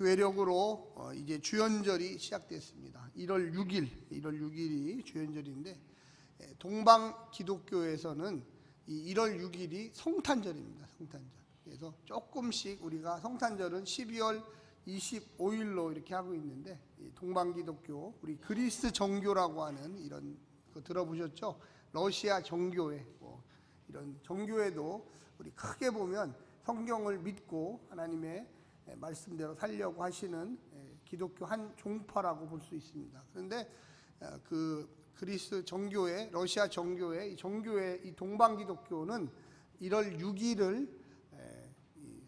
교회력으로 이제 주연절이 시작됐습니다. 1월 6일이 주연절인데, 동방 기독교에서는 이 1월 6일이 성탄절입니다. 성탄절. 그래서 조금씩 우리가 성탄절은 12월 25일로 이렇게 하고 있는데, 동방 기독교, 우리 그리스 정교라고 하는 이런 거 들어보셨죠? 러시아 정교회, 이런 정교회도 우리 크게 보면 성경을 믿고 하나님의 말씀대로 살려고 하시는 기독교 한 종파라고 볼 수 있습니다. 그런데 그 그리스 정교회, 러시아 정교회, 이 정교회, 이 동방 기독교는 1월 6일을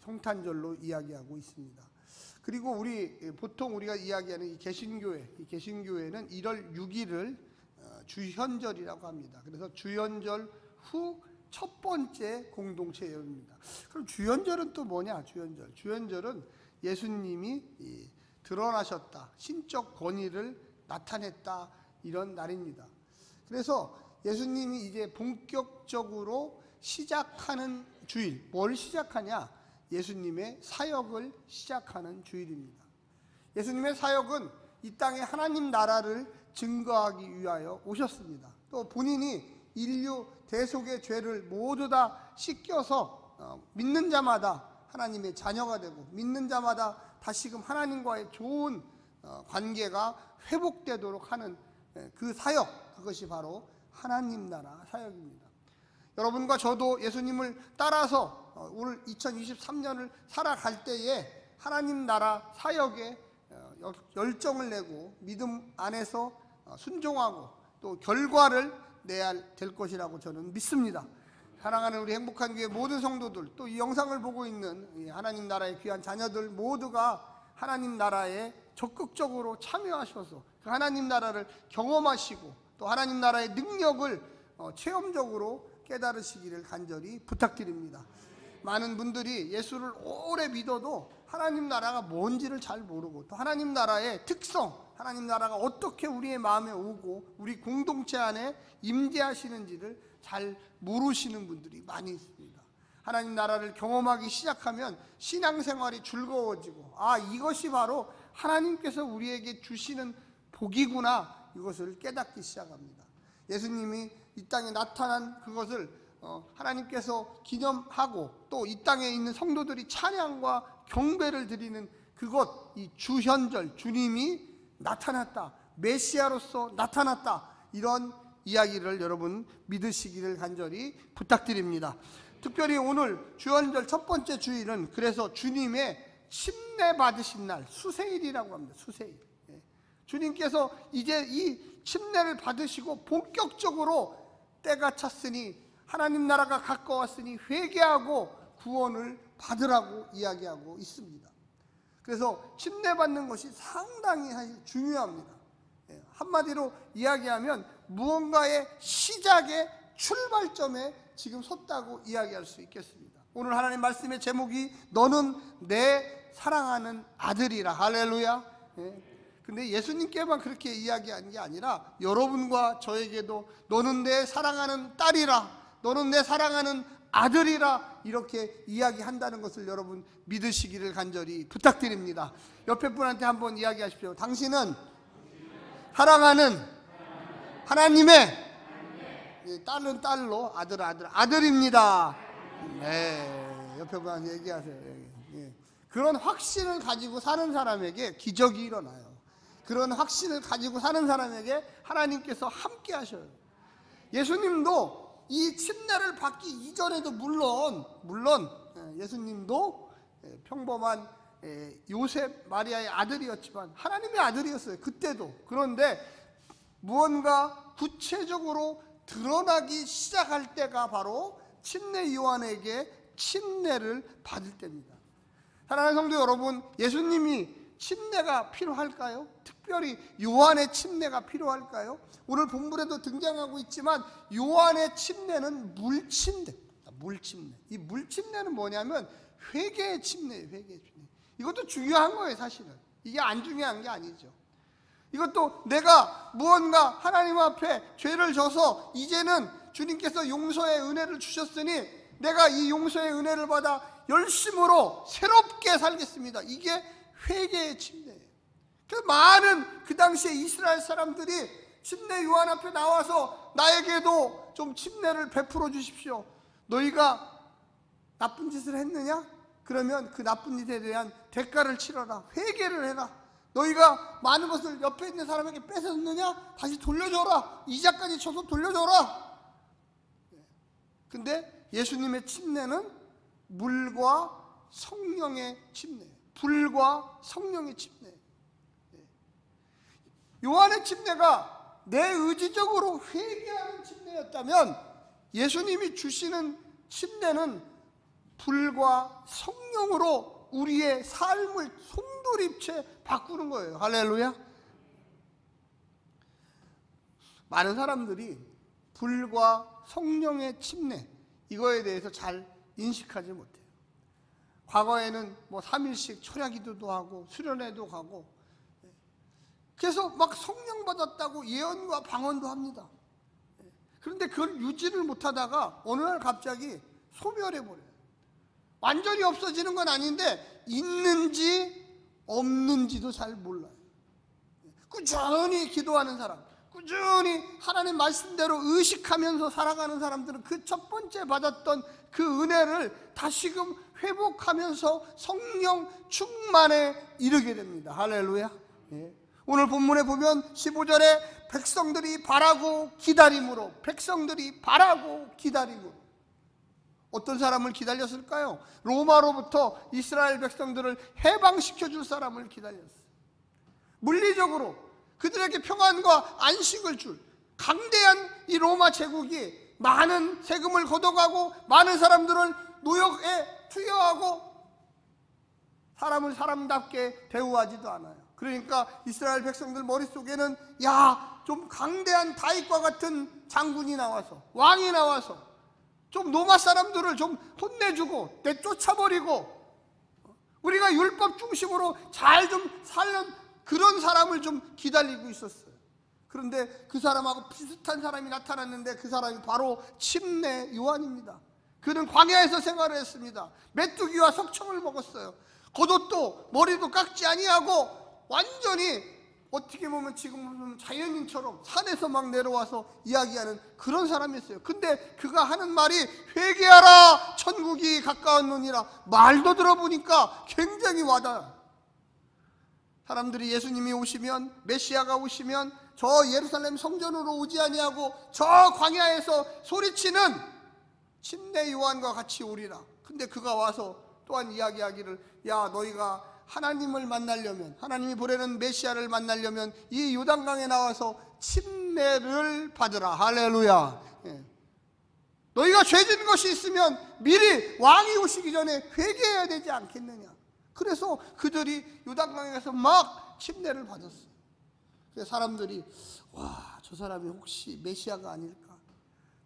성탄절로 이야기하고 있습니다. 그리고 보통 우리가 이야기하는 이 개신교회는 1월 6일을 주현절이라고 합니다. 그래서 주현절 후 첫 번째 공동체 예배입니다. 그럼 주현절은 또 뭐냐? 주현절은 예수님이 드러나셨다, 신적 권위를 나타냈다, 이런 날입니다. 그래서 예수님이 이제 본격적으로 시작하는 주일, 뭘 시작하냐? 예수님의 사역을 시작하는 주일입니다. 예수님의 사역은 이 땅에 하나님 나라를 증거하기 위하여 오셨습니다. 또 본인이 인류 대속의 죄를 모두 다 씻겨서 믿는 자마다 하나님의 자녀가 되고, 믿는 자마다 다시금 하나님과의 좋은 관계가 회복되도록 하는 그 사역, 그것이 바로 하나님 나라 사역입니다. 여러분과 저도 예수님을 따라서 오늘 2023년을 살아갈 때에 하나님 나라 사역에 열정을 내고 믿음 안에서 순종하고 또 결과를 내야 될 것이라고 저는 믿습니다. 사랑하는 우리 행복한 교회 모든 성도들, 또 이 영상을 보고 있는 하나님 나라의 귀한 자녀들 모두가 하나님 나라에 적극적으로 참여하셔서 그 하나님 나라를 경험하시고 또 하나님 나라의 능력을 체험적으로 깨달으시기를 간절히 부탁드립니다. 많은 분들이 예수를 오래 믿어도 하나님 나라가 뭔지를 잘 모르고, 또 하나님 나라의 특성, 하나님 나라가 어떻게 우리의 마음에 오고 우리 공동체 안에 임재하시는지를 잘 모르시는 분들이 많이 있습니다. 하나님 나라를 경험하기 시작하면 신앙생활이 즐거워지고, 이것이 바로 하나님께서 우리에게 주시는 복이구나, 이것을 깨닫기 시작합니다. 예수님이 이 땅에 나타난 그것을 하나님께서 기념하고, 또 이 땅에 있는 성도들이 찬양과 경배를 드리는 그것, 이 주현절, 주님이 나타났다, 메시아로서 나타났다, 이런 이야기를 여러분 믿으시기를 간절히 부탁드립니다. 특별히 오늘 주현절 첫 번째 주일은 그래서 주님의 침례 받으신 날, 수세일이라고 합니다. 수세일. 주님께서 이제 이 침례를 받으시고 본격적으로 때가 찼으니, 하나님 나라가 가까웠으니 회개하고 구원을 받으라고 이야기하고 있습니다. 그래서 침례 받는 것이 상당히 중요합니다. 한마디로 이야기하면 무언가의 시작의 출발점에 지금 섰다고 이야기할 수 있겠습니다. 오늘 하나님 말씀의 제목이 너는 내 사랑하는 아들이라. 할렐루야. 근데 예수님께만 그렇게 이야기한 게 아니라 여러분과 저에게도 너는 내 사랑하는 딸이라, 너는 내 사랑하는 아들이라, 이렇게 이야기한다는 것을 여러분 믿으시기를 간절히 부탁드립니다. 옆에 분한테 한번 이야기하십시오. 당신은 사랑하는 하나님의 딸은 딸로, 아들입니다. 네, 옆에 분한테 얘기하세요. 그런 확신을 가지고 사는 사람에게 기적이 일어나요. 그런 확신을 가지고 사는 사람에게 하나님께서 함께 하셔요. 예수님도 이 침례를 받기 이전에도 물론 예수님도 평범한 요셉 마리아의 아들이었지만 하나님의 아들이었어요. 그때도. 그런데 무언가 구체적으로 드러나기 시작할 때가 바로 침례 요한에게 침례를 받을 때입니다. 사랑하는 성도 여러분, 예수님이 침례가 필요할까요? 특별히 요한의 침례가 필요할까요? 오늘 본문에도 등장하고 있지만 요한의 침례는 물침례. 이 물침례는 뭐냐면 회개의 침례예요. 회개의 침례. 이것도 중요한 거예요. 사실은 이게 안 중요한 게 아니죠. 이것도 내가 무언가 하나님 앞에 죄를 져서 이제는 주님께서 용서의 은혜를 주셨으니 내가 이 용서의 은혜를 받아 열심으로 새롭게 살겠습니다. 이게 회개의 침례예요. 그 많은 그 당시에 이스라엘 사람들이 침례 요한 앞에 나와서 나에게도 좀 침례를 베풀어 주십시오. 너희가 나쁜 짓을 했느냐? 그러면 그 나쁜 짓에 대한 대가를 치러라. 회개를 해라. 너희가 많은 것을 옆에 있는 사람에게 뺏었느냐? 다시 돌려줘라. 이자까지 쳐서 돌려줘라. 근데 예수님의 침례는 물과 성령의 침례, 불과 성령의 침례. 요한의 침례가 내 의지적으로 회개하는 침례였다면 예수님이 주시는 침례는 불과 성령으로 우리의 삶을 송두리째 바꾸는 거예요. 할렐루야. 많은 사람들이 불과 성령의 침례, 이거에 대해서 잘 인식하지 못해요. 과거에는 뭐 3일씩 철야기도도 하고 수련회도 가고, 그래서 막 성령 받았다고 예언과 방언도 합니다. 그런데 그걸 유지를 못하다가 어느 날 갑자기 소멸해버려요. 완전히 없어지는 건 아닌데 있는지 없는지도 잘 몰라요. 꾸준히 기도하는 사람, 꾸준히 하나님 말씀대로 의식하면서 살아가는 사람들은 그 첫 번째 받았던 그 은혜를 다시금 회복하면서 성령 충만에 이르게 됩니다. 할렐루야. 오늘 본문에 보면 15절에 백성들이 바라고 기다림으로, 백성들이 바라고 기다림으로. 어떤 사람을 기다렸을까요? 로마로부터 이스라엘 백성들을 해방시켜 줄 사람을 기다렸어요. 물리적으로 그들에게 평안과 안식을 줄 강대한 이 로마 제국이 많은 세금을 걷어가고 많은 사람들을 노역에 투여하고 사람을 사람답게 대우하지도 않아요. 그러니까 이스라엘 백성들 머릿속에는 좀 강대한 다윗과 같은 장군이 나와서, 왕이 나와서 좀 로마 사람들을 좀 혼내주고 내쫓아버리고 우리가 율법 중심으로 잘 좀 살는 그런 사람을 좀 기다리고 있었어요. 그런데 그 사람하고 비슷한 사람이 나타났는데 그 사람이 바로 침례 요한입니다. 그는 광야에서 생활을 했습니다. 메뚜기와 석청을 먹었어요. 겉옷도 머리도 깎지 아니하고 완전히 어떻게 보면 지금 자연인처럼 산에서 막 내려와서 이야기하는 그런 사람이었어요. 근데 그가 하는 말이 회개하라 천국이 가까웠느니라. 말도 들어보니까 굉장히 와닿아요. 사람들이 예수님이 오시면, 메시아가 오시면 저 예루살렘 성전으로 오지 아니하고 저 광야에서 소리치는 침례 요한과 같이 오리라. 근데 그가 와서 또한 이야기하기를, 너희가 하나님을 만나려면, 하나님이 보내는 메시아를 만나려면 이 요단강에 나와서 침례를 받으라. 할렐루야. 너희가 죄진 것이 있으면 미리 왕이 오시기 전에 회개해야 되지 않겠느냐. 그래서 그들이 요단강에 가서 막 침례를 받았어요. 그래서 사람들이 저 사람이 혹시 메시아가 아닐까?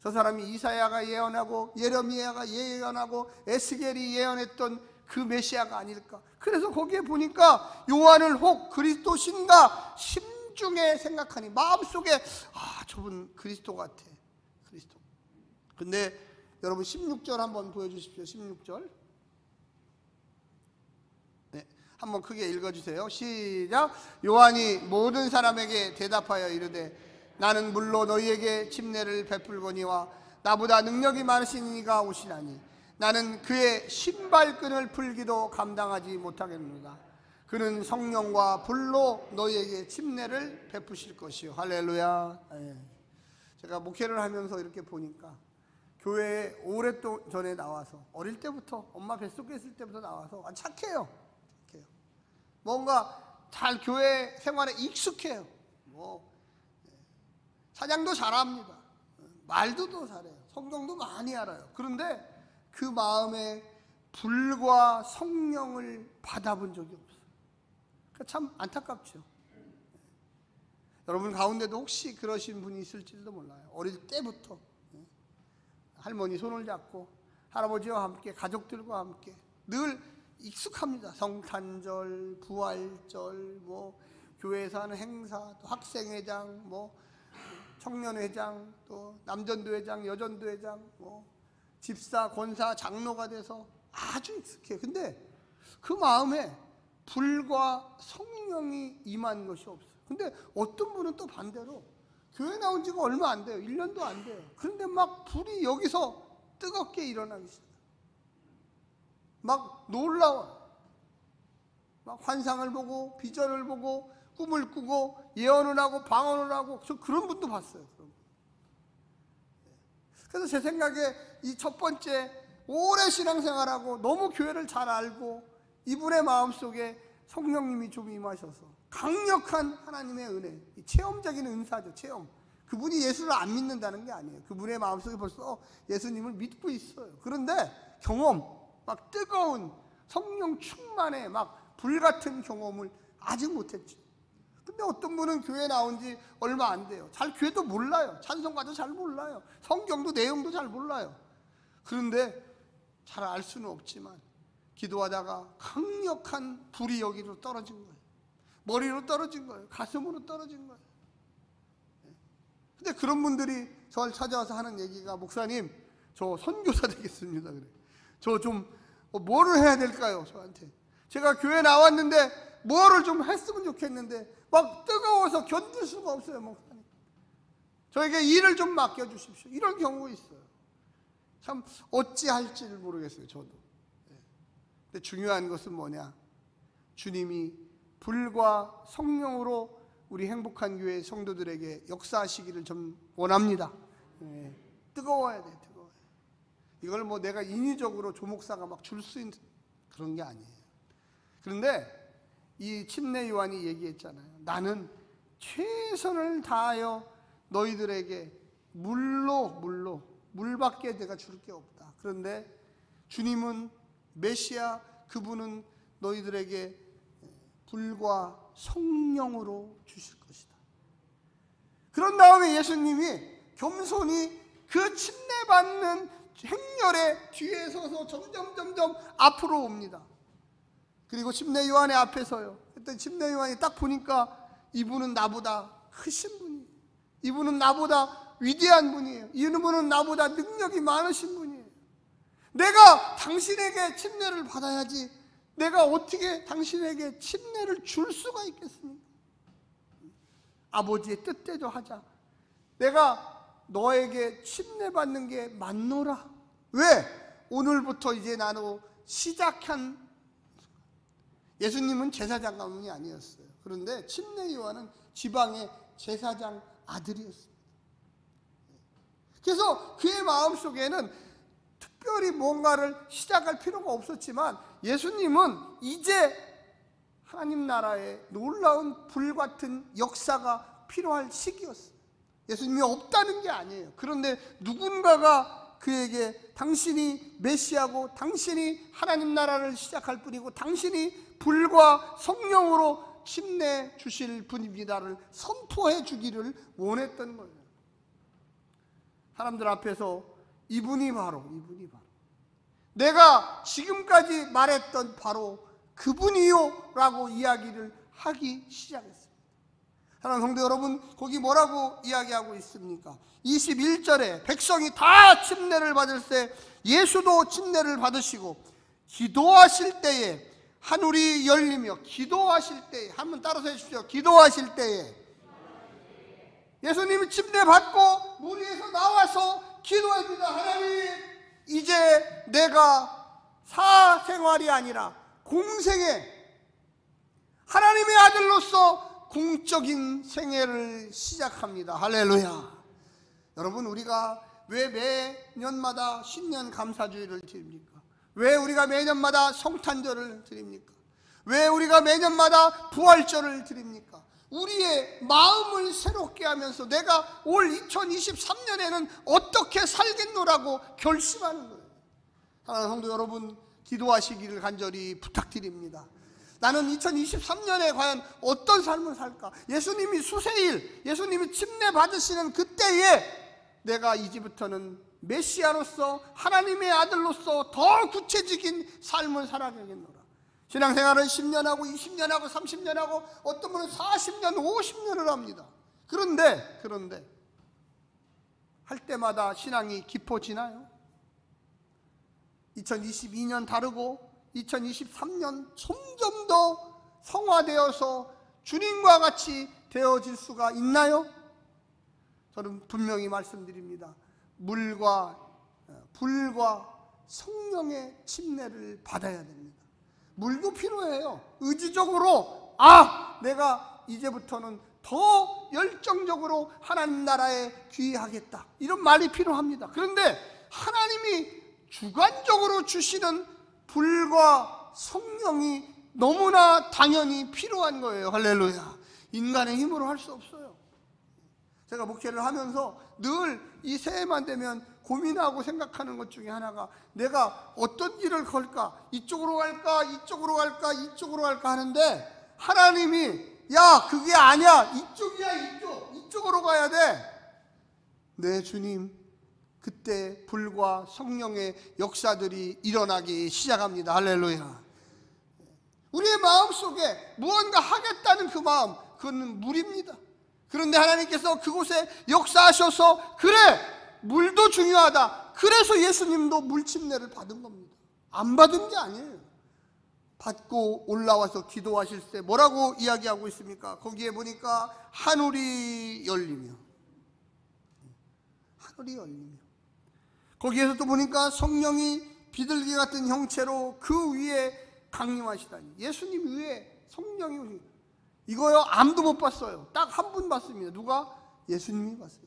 저 사람이 이사야가 예언하고 예레미야가 예언하고 에스겔이 예언했던 그 메시아가 아닐까? 그래서 거기에 보니까 요한을 혹 그리스도신가 심중에 생각하니 마음속에 저분 그리스도 같아. 그리스도. 근데 여러분 16절 한번 보여주십시오. 16절. 한번 크게 읽어주세요. 시작. 요한이 모든 사람에게 대답하여 이르되 나는 물로 너희에게 침례를 베풀거니와 나보다 능력이 많으신 이가 오시나니 나는 그의 신발끈을 풀기도 감당하지 못하겠노라. 그는 성령과 불로 너희에게 침례를 베푸실 것이요. 할렐루야. 제가 목회를 하면서 이렇게 보니까 교회에 오랫동안에 나와서 어릴 때부터 엄마 뱃속에 있을 때부터 나와서 착해요. 뭔가 잘 교회 생활에 익숙해요. 사냥도 잘합니다. 말도 잘해요. 성경도 많이 알아요. 그런데 그 마음에 불과 성령을 받아본 적이 없어요. 그러니까 참 안타깝죠. 여러분 가운데도 혹시 그러신 분이 있을지도 몰라요. 어릴 때부터 할머니 손을 잡고 할아버지와 함께 가족들과 함께 늘 익숙합니다. 성탄절, 부활절, 교회에서 하는 행사, 또 학생회장, 청년회장, 또 남전도회장, 여전도회장, 집사, 권사, 장로가 돼서 아주 익숙해요. 근데 그 마음에 불과 성령이 임한 것이 없어요. 근데 어떤 분은 또 반대로 교회 나온 지가 얼마 안 돼요. 1년도 안 돼요. 그런데 막 불이 여기서 뜨겁게 일어나기 시작해요. 막 놀라워요. 막 환상을 보고 비전을 보고 꿈을 꾸고 예언을 하고 방언을 하고, 저 그런 분도 봤어요. 그래서 제 생각에 이 첫 번째, 오래 신앙생활하고 너무 교회를 잘 알고 이분의 마음속에 성령님이 좀 임하셔서 강력한 하나님의 은혜, 체험적인 은사죠. 체험. 그분이 예수를 안 믿는다는 게 아니에요. 그분의 마음속에 벌써 예수님을 믿고 있어요. 그런데 경험, 막 뜨거운 성령 충만의 막 불같은 경험을 아직 못했죠. 근데 어떤 분은 교회 나온 지 얼마 안 돼요. 잘 교회도 몰라요. 찬송가도 잘 몰라요. 성경도 내용도 잘 몰라요. 그런데 잘 알 수는 없지만 기도하다가 강력한 불이 여기로 떨어진 거예요. 머리로 떨어진 거예요. 가슴으로 떨어진 거예요. 근데 그런 분들이 저를 찾아와서 하는 얘기가, 목사님, 저 선교사 되겠습니다. 그래. 저 좀 뭐를 해야 될까요? 저한테. 제가 교회 나왔는데 뭐를 좀 했으면 좋겠는데 막 뜨거워서 견딜 수가 없어요, 목사님. 저에게 일을 좀 맡겨주십시오. 이런 경우가 있어요. 참 어찌할지를 모르겠어요, 저도. 근데 중요한 것은 뭐냐? 주님이 불과 성령으로 우리 행복한 교회 성도들에게 역사하시기를 좀 원합니다. 뜨거워야 돼, 뜨거워야 돼. 이걸 뭐 내가 인위적으로 조목사가 막 줄 수 있는 그런 게 아니에요. 그런데 이 침례 요한이 얘기했잖아요. 나는 최선을 다하여 너희들에게 물밖에 내가 줄 게 없다. 그런데 주님은 메시아, 그분은 너희들에게 불과 성령으로 주실 것이다. 그런 다음에 예수님이 겸손히 그 침례받는 행렬의 뒤에 서서 점점 앞으로 옵니다. 그리고 침례 요한의 앞에 서요. 그때 침례 요한이 딱 보니까 이분은 나보다 크신 분이에요. 이분은 나보다 위대한 분이에요. 이분은 나보다 능력이 많으신 분이에요. 내가 당신에게 침례를 받아야지 내가 어떻게 당신에게 침례를 줄 수가 있겠습니까? 아버지의 뜻대로 하자. 내가 너에게 침례 받는 게 맞노라. 왜? 오늘부터 이제 나로 시작한, 예수님은 제사장감이 아니었어요. 그런데 침례 요한은 지방의 제사장 아들이었습니다. 그래서 그의 마음속에는 특별히 뭔가를 시작할 필요가 없었지만 예수님은 이제 하나님 나라의 놀라운 불같은 역사가 필요할 시기였어요. 예수님이 없다는 게 아니에요. 그런데 누군가가 그에게 당신이 메시아고 당신이 하나님 나라를 시작할 분이고 당신이 불과 성령으로 침례 주실 분입니다를 선포해 주기를 원했던 거예요. 사람들 앞에서 이분이 바로 내가 지금까지 말했던 바로 그분이요 라고 이야기를 하기 시작했습니다. 사랑하는 성도 여러분, 거기 뭐라고 이야기하고 있습니까? 21절에 백성이 다 침례를 받을 때 예수도 침례를 받으시고 기도하실 때에 하늘이 열리며, 기도하실 때에, 한번 따라서 해주십시오. 기도하실 때에 예수님이 침례 받고 물 위에서 나와서 기도합니다. 하나님, 이제 내가 사생활이 아니라 공생애, 하나님의 아들로서 공적인 생애를 시작합니다. 할렐루야. 여러분, 우리가 왜 매년마다 신년 감사주일을 드립니까? 왜 우리가 매년마다 성탄절을 드립니까? 왜 우리가 매년마다 부활절을 드립니까? 우리의 마음을 새롭게 하면서 내가 올 2023년에는 어떻게 살겠노라고 결심하는 거예요. 사랑하는 성도 여러분, 기도하시기를 간절히 부탁드립니다. 나는 2023년에 과연 어떤 삶을 살까? 예수님이 수세일, 예수님이 침례 받으시는 그때에 내가 이제부터는 메시아로서 하나님의 아들로서 더 구체적인 삶을 살아가겠노라. 신앙생활은 10년 하고 20년 하고 30년 하고 어떤 분은 40년 50년을 합니다. 그런데 할 때마다 신앙이 깊어지나요? 2022년 다르고 2023년 점점 더 성화되어서 주님과 같이 되어질 수가 있나요? 저는 분명히 말씀드립니다. 물과 불과 성령의 침례를 받아야 됩니다. 물도 필요해요. 의지적으로 내가 이제부터는 더 열정적으로 하나님 나라에 귀의하겠다, 이런 말이 필요합니다. 그런데 하나님이 주관적으로 주시는 불과 성령이 너무나 당연히 필요한 거예요. 할렐루야. 인간의 힘으로 할 수 없어요. 제가 목회를 하면서 늘 이 새해만 되면 고민하고 생각하는 것 중에 하나가, 내가 어떤 길을 걸까? 이쪽으로 갈까? 이쪽으로 갈까? 이쪽으로 갈까? 하는데 하나님이 야, 그게 아니야, 이쪽이야, 이쪽으로 가야 돼. 네, 주님. 그때 불과 성령의 역사들이 일어나기 시작합니다. 할렐루야. 우리의 마음속에 무언가 하겠다는 그 마음, 그건 물입니다. 그런데 하나님께서 그곳에 역사하셔서, 그래, 물도 중요하다, 그래서 예수님도 물침례를 받은 겁니다. 안 받은 게 아니에요. 받고 올라와서 기도하실 때 뭐라고 이야기하고 있습니까? 거기에 보니까 하늘이 열리며, 거기에서 또 보니까 성령이 비둘기 같은 형체로 그 위에 강림하시다니. 예수님 위에 성령이, 이거요 아무도 못 봤어요. 딱 한 분 봤습니다. 누가? 예수님이 봤어요.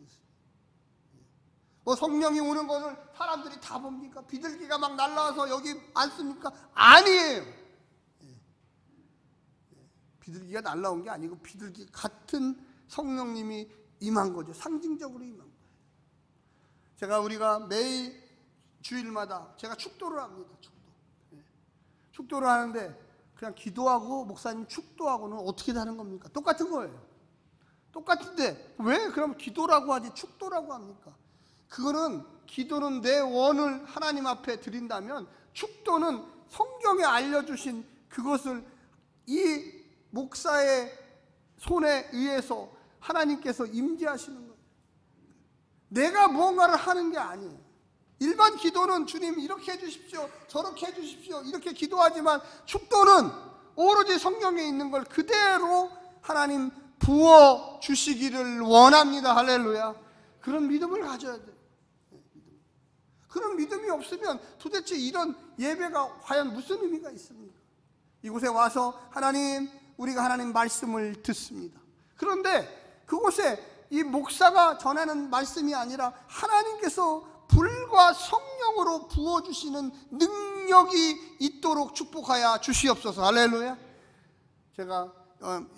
뭐 성령이 오는 것을 사람들이 다 봅니까? 비둘기가 막 날라와서 여기 앉습니까? 아니에요. 비둘기가 날라온 게 아니고 비둘기 같은 성령님이 임한 거죠. 상징적으로 임한 거예요. 우리가 매일 주일마다 제가 축도를 합니다. 축도를 하는데 그냥 기도하고 목사님 축도하고는 어떻게 다른 겁니까? 똑같은 거예요. 똑같은데 왜 그럼 기도라고 하지 축도라고 합니까? 그거는, 기도는 내 원을 하나님 앞에 드린다면, 축도는 성경에 알려주신 그것을 이 목사의 손에 의해서 하나님께서 임재하시는 거예요. 내가 무언가를 하는 게 아니에요. 일반 기도는 주님 이렇게 해주십시오, 저렇게 해주십시오, 이렇게 기도하지만, 축도는 오로지 성경에 있는 걸 그대로 하나님 부어주시기를 원합니다. 할렐루야. 그런 믿음을 가져야 돼요. 그런 믿음이 없으면 도대체 이런 예배가 과연 무슨 의미가 있습니까? 이곳에 와서 하나님, 우리가 하나님 말씀을 듣습니다. 그런데 그곳에 이 목사가 전하는 말씀이 아니라 하나님께서 불과 성령으로 부어주시는 능력이 있도록 축복하여 주시옵소서. 할렐루야. 제가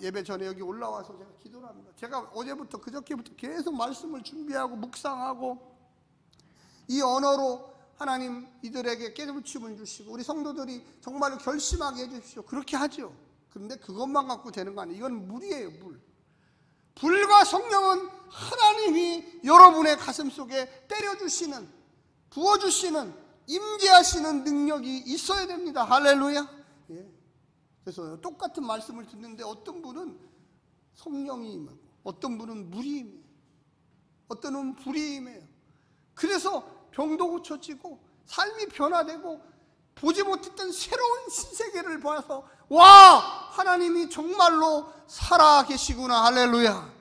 예배 전에 여기 올라와서 제가 기도를 합니다. 제가 어제부터 그저께부터 계속 말씀을 준비하고 묵상하고, 이 언어로 하나님 이들에게 깨우침을 주시고, 우리 성도들이 정말로 결심하게 해주십시오. 그렇게 하죠. 그런데 그것만 갖고 되는 거 아니에요. 이건 물이에요, 물. 불과 성령은 하나님이 여러분의 가슴 속에 때려주시는, 부어주시는, 임재하시는 능력이 있어야 됩니다. 할렐루야. 그래서 똑같은 말씀을 듣는데 어떤 분은 성령이 임하고, 어떤 분은 물이 임해요, 어떤 분은 불이 임해요. 그래서 병도 고쳐지고 삶이 변화되고 보지 못했던 새로운 신세계를 봐서, 와, 하나님이 정말로 살아 계시구나. 할렐루야.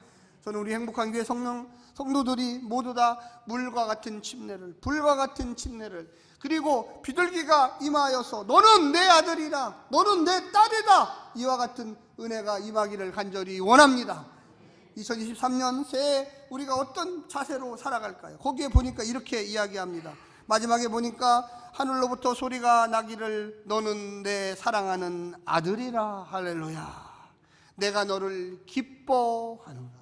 저는 우리 행복한 교회 성도들이 모두 다 물과 같은 침례를, 불과 같은 침례를, 그리고 비둘기가 임하여서 너는 내 아들이라, 너는 내 딸이다, 이와 같은 은혜가 임하기를 간절히 원합니다. 2023년 새해 우리가 어떤 자세로 살아갈까요? 거기에 보니까 이렇게 이야기합니다. 마지막에 보니까 하늘로부터 소리가 나기를 너는 내 사랑하는 아들이라. 할렐루야. 내가 너를 기뻐하노라.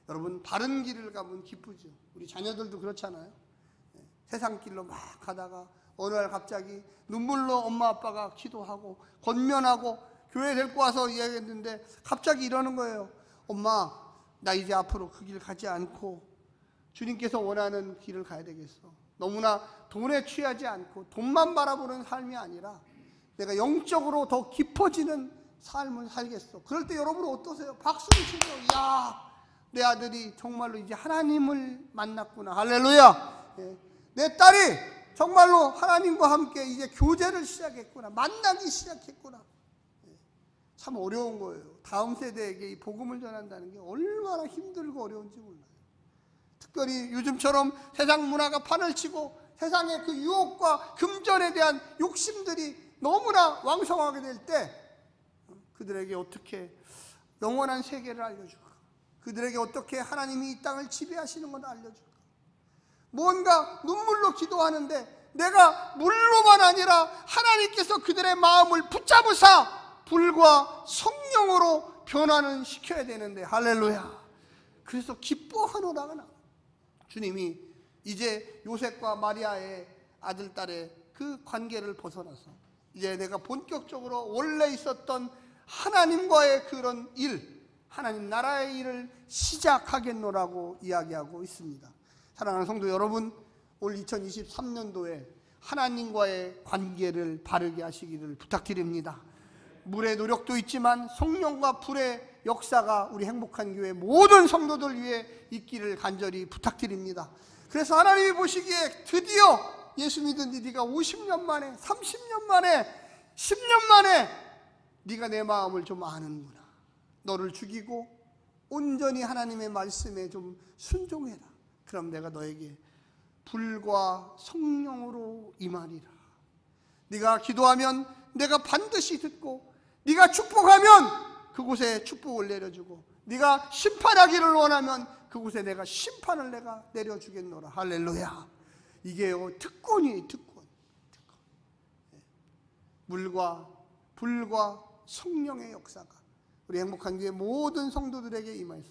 여러분, 바른 길을 가면 기쁘죠. 우리 자녀들도 그렇잖아요. 세상 길로 막 가다가 어느 날 갑자기 눈물로 엄마 아빠가 기도하고 권면하고 교회 데리고 와서 이야기했는데 갑자기 이러는 거예요. 엄마, 나 이제 앞으로 그 길 가지 않고 주님께서 원하는 길을 가야 되겠어. 너무나 돈에 취하지 않고 돈만 바라보는 삶이 아니라 내가 영적으로 더 깊어지는 삶을 살겠어. 그럴 때 여러분은 어떠세요? 박수를 치죠. 야, 내 아들이 정말로 이제 하나님을 만났구나. 할렐루야. 내 딸이 정말로 하나님과 함께 이제 교제를 시작했구나. 만나기 시작했구나. 참 어려운 거예요. 다음 세대에게 이 복음을 전한다는 게 얼마나 힘들고 어려운지 몰라요. 특별히 요즘처럼 세상 문화가 판을 치고 세상의 그 유혹과 금전에 대한 욕심들이 너무나 왕성하게 될 때 그들에게 어떻게 영원한 세계를 알려줄까? 그들에게 어떻게 하나님이 이 땅을 지배하시는 걸 알려줄까? 뭔가 눈물로 기도하는데 내가 물로만 아니라 하나님께서 그들의 마음을 붙잡으사 불과 성령으로 변화는 시켜야 되는데, 할렐루야. 그래서 기뻐하노라가 나와. 주님이 이제 요셉과 마리아의 아들, 딸의 그 관계를 벗어나서 이제 내가 본격적으로 원래 있었던 하나님과의 그런 일, 하나님 나라의 일을 시작하겠노라고 이야기하고 있습니다. 사랑하는 성도 여러분, 올 2023년도에 하나님과의 관계를 바르게 하시기를 부탁드립니다. 물의 노력도 있지만 성령과 불의 역사가 우리 행복한 교회 모든 성도들 위해 있기를 간절히 부탁드립니다. 그래서 하나님이 보시기에 드디어 예수 믿은 네가 50년 만에, 30년 만에, 10년 만에 네가 내 마음을 좀 아는구나. 너를 죽이고 온전히 하나님의 말씀에 좀 순종해라. 그럼 내가 너에게 불과 성령으로 임하리라. 네가 기도하면 내가 반드시 듣고, 네가 축복하면 그곳에 축복을 내려주고, 네가 심판하기를 원하면 그곳에 내가 심판을 내가 내려주겠노라. 할렐루야. 이게요, 특권이에요. 특권. 물과 불과 성령의 역사가 우리 행복한 교회 모든 성도들에게 임해서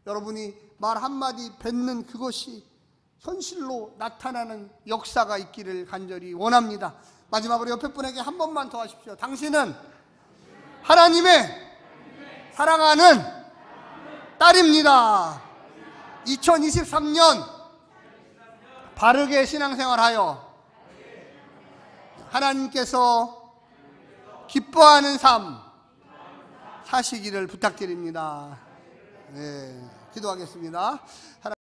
여러분이 말 한마디 뱉는 그것이 현실로 나타나는 역사가 있기를 간절히 원합니다. 마지막으로 옆에 분에게 한 번만 더 하십시오. 당신은 하나님의 사랑하는 딸입니다. 2023년 바르게 신앙생활하여 하나님께서 기뻐하는 삶 사시기를 부탁드립니다. 네, 기도하겠습니다.